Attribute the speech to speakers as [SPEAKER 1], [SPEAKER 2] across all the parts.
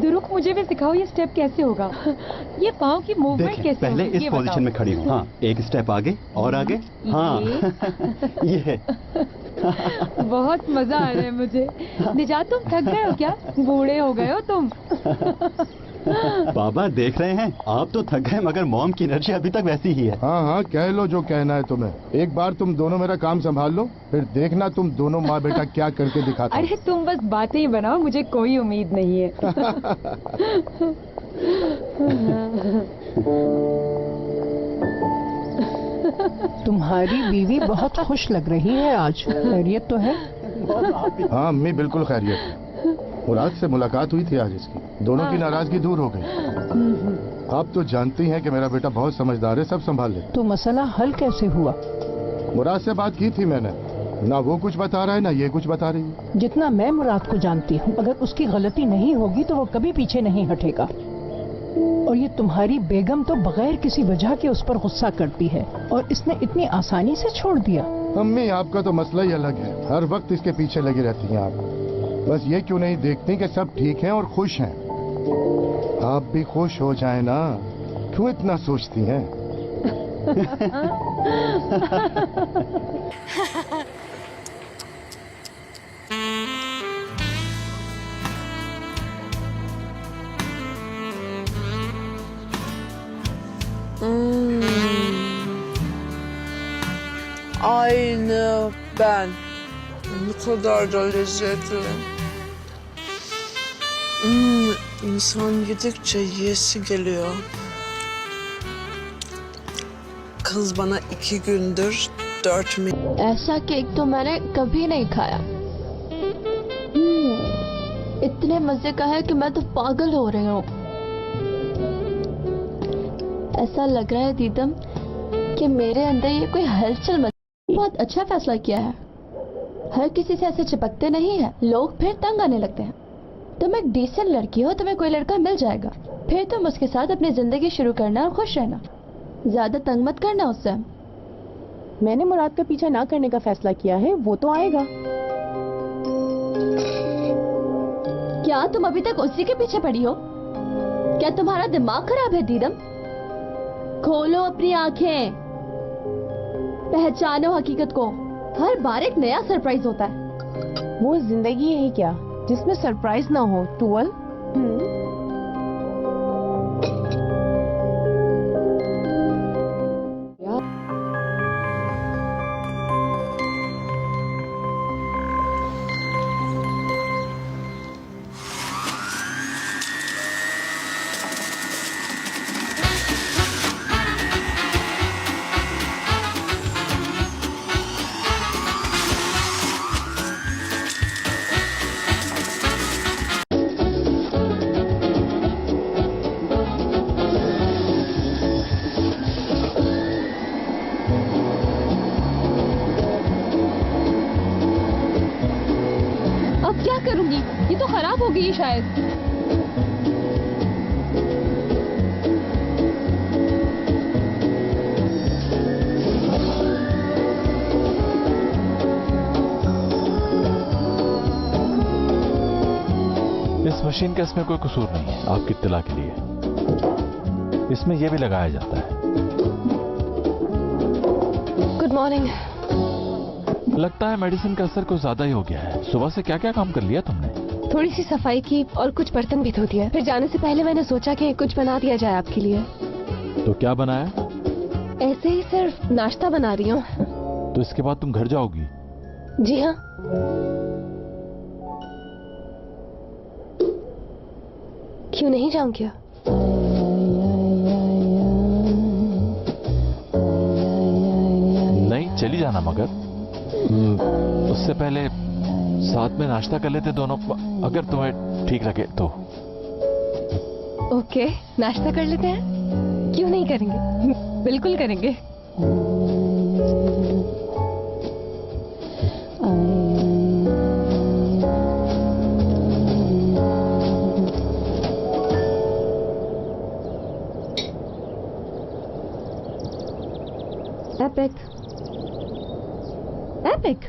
[SPEAKER 1] दुरुक, मुझे भी सिखाओ ये स्टेप कैसे होगा, ये पाँव की मूवमेंट कैसे
[SPEAKER 2] पहले
[SPEAKER 1] होगी,
[SPEAKER 2] इस पोजीशन में खड़ी हो। हाँ, एक स्टेप आगे और आगे। हाँ ये
[SPEAKER 1] बहुत मजा आ रहा है मुझे। निजात, तुम थक गए हो क्या? बूढ़े हो गए हो तुम।
[SPEAKER 2] बाबा देख रहे हैं, आप तो थक गए मगर मॉम की एनर्जी अभी तक वैसी ही है।
[SPEAKER 3] हाँ हाँ, कह लो जो कहना है तुम्हें। एक बार तुम दोनों मेरा काम संभाल लो, फिर देखना तुम दोनों माँ बेटा क्या करके दिखाते हो।
[SPEAKER 1] अरे तुम बस बातें ही बनाओ, मुझे कोई उम्मीद नहीं है।
[SPEAKER 4] तुम्हारी बीवी बहुत खुश लग रही है आज, खैरियत तो है?
[SPEAKER 3] हाँ अम्मी, बिल्कुल खैरियत है। मुराद से मुलाकात हुई थी आज इसकी, दोनों की नाराजगी दूर हो गई। आप तो जानती हैं कि मेरा बेटा बहुत समझदार है, सब संभाल ले।
[SPEAKER 4] तो मसला हल कैसे हुआ?
[SPEAKER 3] मुराद से बात की थी मैंने, ना वो कुछ बता रहा है ना ये कुछ बता रही है।
[SPEAKER 4] जितना मैं मुराद को जानती हूँ, अगर उसकी गलती नहीं होगी तो वो कभी पीछे नहीं हटेगा। और ये तुम्हारी बेगम तो बगैर किसी वजह के उस पर गुस्सा करती है, और इसने इतनी आसानी से छोड़ दिया।
[SPEAKER 3] अम्मी, आपका तो मसला ही अलग है, हर वक्त इसके पीछे लगी रहती हैं आप। बस ये क्यों नहीं देखती कि सब ठीक हैं और खुश हैं? आप भी खुश हो जाएं ना, क्यों इतना सोचती हैं?
[SPEAKER 5] Aynı ben. Ne kadar da lezzetli. İnsan yedikçe yiyesi geliyor. Kız bana 2 gündür 4
[SPEAKER 6] ऐसा केक तो मैंने कभी नहीं खाया। इतने मजे का है कि मैं तो पागल हो रही हूँ। ऐसा लग रहा है दीदम कि मेरे अंदर ये कोई हलचल मच। बहुत अच्छा फैसला किया है, हर किसी से ऐसे चिपकते नहीं है, लोग फिर तंग आने लगते हैं। तुम एक डिसेंट लड़की हो, तुम्हें कोई लड़का मिल जाएगा, फिर तुम उसके साथ अपनी जिंदगी शुरू करना और खुश रहना। ज्यादा तंग मत करना उससे।
[SPEAKER 1] मैंने मुराद का पीछा ना करने का फैसला किया है, वो तो आएगा।
[SPEAKER 6] क्या तुम अभी तक उसी के पीछे पड़ी हो? क्या तुम्हारा दिमाग खराब है दीदम? खोलो अपनी आंखें, पहचानो हकीकत को। हर बार एक नया सरप्राइज होता है।
[SPEAKER 1] वो जिंदगी है क्या जिसमें सरप्राइज ना हो, टूअल?
[SPEAKER 6] अब क्या करूंगी? ये तो खराब हो गई शायद।
[SPEAKER 7] इस मशीन का इसमें कोई कसूर नहीं है, आपकी इत्तला के लिए। इसमें यह भी लगाया जाता है।
[SPEAKER 6] Good morning.
[SPEAKER 7] लगता है मेडिसिन का असर कुछ ज्यादा ही हो गया है। सुबह से क्या क्या काम कर लिया तुमने?
[SPEAKER 6] थोड़ी सी सफाई की और कुछ बर्तन भी धो दिया। फिर जाने से पहले मैंने सोचा कि कुछ बना दिया जाए आपके लिए।
[SPEAKER 7] तो क्या बनाया?
[SPEAKER 6] ऐसे ही सिर्फ नाश्ता बना रही हूँ।
[SPEAKER 7] तो इसके बाद तुम घर जाओगी?
[SPEAKER 6] जी हाँ। क्यों नहीं जाऊँ क्या?
[SPEAKER 7] नहीं, चली जाना, मगर उससे पहले साथ में नाश्ता कर लेते दोनों, अगर तुम्हें ठीक लगे तो।
[SPEAKER 6] ओके, नाश्ता कर लेते हैं। क्यों नहीं करेंगे, बिल्कुल करेंगे। Epic, epic,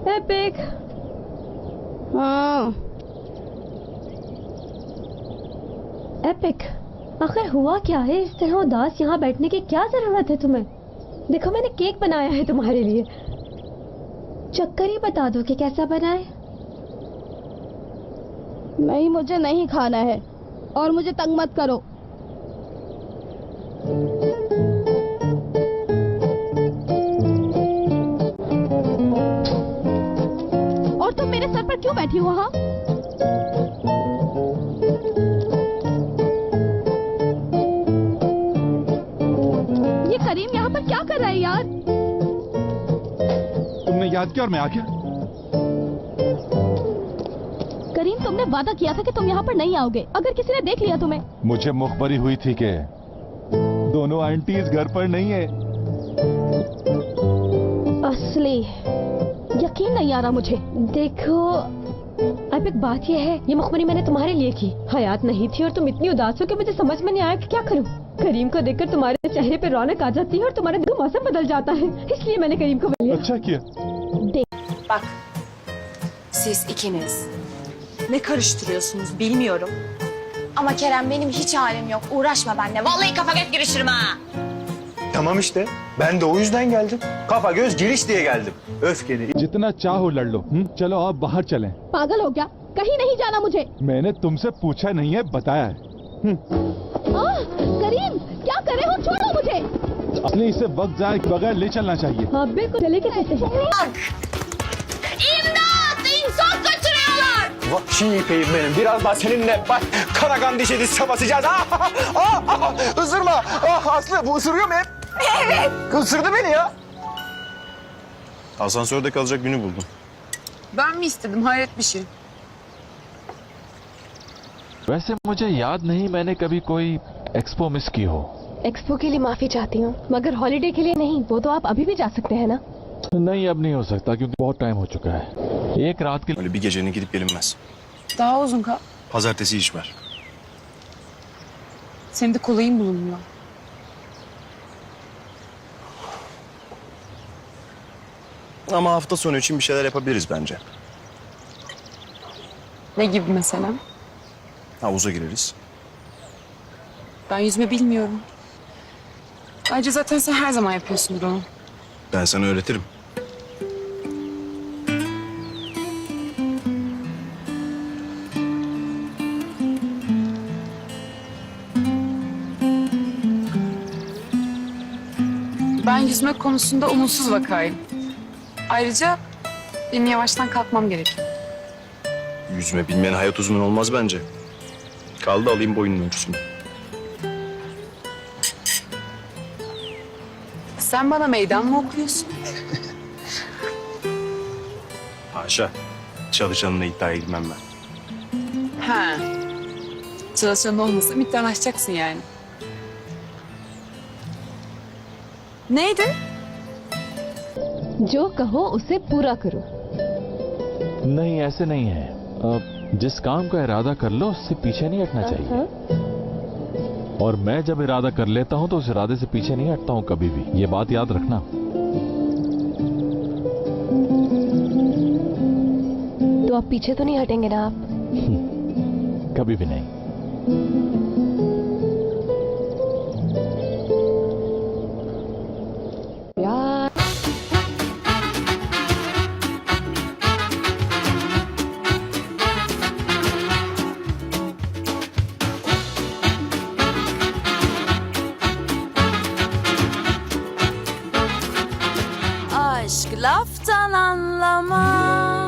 [SPEAKER 6] epic. हाँ।
[SPEAKER 1] एपिक, आखिर हुआ क्या है? इस तरह उदास यहाँ बैठने की क्या जरूरत है तुम्हें? देखो मैंने केक बनाया है तुम्हारे लिए, चक्कर ही बता दो कि कैसा बना है।
[SPEAKER 6] नहीं, मुझे नहीं खाना है और मुझे तंग मत करो। और तुम मेरे सर पर क्यों बैठी हो? हाँ, ये करीम यहाँ पर क्या कर रहा है यार?
[SPEAKER 8] तुमने याद किया और मैं आ गया।
[SPEAKER 6] करीम, तुमने वादा किया था कि तुम यहाँ पर नहीं आओगे अगर किसी ने देख लिया तुम्हें।
[SPEAKER 8] मुझे मुखबरी हुई थी कि दोनों आंटीज घर पर नहीं है।
[SPEAKER 6] असली यकीन नहीं आ रहा मुझे।
[SPEAKER 1] देखो एपिक, बात यह है, ये मुखबरी मैंने तुम्हारे लिए की। हयात नहीं थी और तुम इतनी उदास हो कि मुझे समझ में नहीं आया कि क्या करूं। करीम को देखकर तुम्हारे चेहरे पे रौनक आ जाती है और तुम्हारे दिल का मौसम बदल जाता है, इसलिए मैंने करीम को बुलाया।
[SPEAKER 8] अच्छा किया।
[SPEAKER 9] Bak, siz ikiniz ne karıştırıyorsunuz bilmiyorum. Ama Kerem benim hiç halim yok. Uğraşma benimle. Vallahi kafa göz girişirim ha.
[SPEAKER 10] Tamam işte. Ben de o yüzden geldim. Kafa göz giriş diye geldim. Öfkeli.
[SPEAKER 8] जितना चाहो लड़ लो। चलो आप बाहर चलें।
[SPEAKER 6] पागल हो क्या? कहीं नहीं जाना मुझे।
[SPEAKER 8] मैंने तुमसे पूछा नहीं है, बताया है।
[SPEAKER 6] करीम, क्या कर रहे हो? छोड़ो मुझे।
[SPEAKER 8] असली इसे वक्त जाए बगैर ले चलना चाहिए।
[SPEAKER 1] हाँ बिल्कुल, चले के कहते हैं।
[SPEAKER 9] İmdat! İnsan kaçırıyorlar!
[SPEAKER 10] Vahşi İpek'im benim. Biraz daha seninle bak Karagan dişe dişe basacağız. Isırma. Aslı bu ısırıyor mu hep? Evet. Isırdı beni ya. Asansörde kalacak günü buldum.
[SPEAKER 5] Ben mi istedim? Hayret bir şey.
[SPEAKER 7] वैसे मुझे याद नहीं मैंने कभी कोई expo miss की हो।
[SPEAKER 6] Expo के लिए माफी चाहती हूँ, मगर हॉलिडे के लिए नहीं। वो तो आप अभी भी जा सकते हैं ना?
[SPEAKER 7] नहीं, अब नहीं हो सकता क्योंकि बहुत टाइम हो चुका है। एक रात के
[SPEAKER 10] Öyle bir gecenin gidip gelinmez.
[SPEAKER 5] Daha uzun kal.
[SPEAKER 10] Pazartesi iş var.
[SPEAKER 5] Senin de kolayın bulunmuyor.
[SPEAKER 10] Ama hafta sonu için bir şeyler yapabiliriz bence.
[SPEAKER 5] Ne gibi mesela?
[SPEAKER 10] Havuza gireriz.
[SPEAKER 5] Ben yüzme bilmiyorum. Ayrıca zaten sen her zaman yapıyorsundur onu.
[SPEAKER 10] Ben sana öğretirim.
[SPEAKER 5] Ben yüzme konusunda umutsuz vakayım. Ayrıca benim yavaştan kalkmam gerekiyor.
[SPEAKER 10] Yüzme bilmeyen hayat uzmanı olmaz bence. Kaldı alayım boyunun ölçüsünü.
[SPEAKER 5] Sen bana meydan mı okuyorsun?
[SPEAKER 10] Haşa. Çalışanına iddiaya girmem ben.
[SPEAKER 5] Ha. Çalışan olmasa iddialaşacaksın yani. Neydi?
[SPEAKER 6] जो कहो उसे पूरा करो।
[SPEAKER 7] नहीं, ऐसे नहीं है। जिस काम का इरादा कर लो उससे पीछे नहीं हटना चाहिए। और मैं जब इरादा कर लेता हूं तो उस इरादे से पीछे नहीं हटता हूं कभी भी। ये बात याद रखना।
[SPEAKER 6] तो आप पीछे तो नहीं हटेंगे ना? आप
[SPEAKER 7] कभी भी नहीं।
[SPEAKER 9] Aşk laftan anlamaz.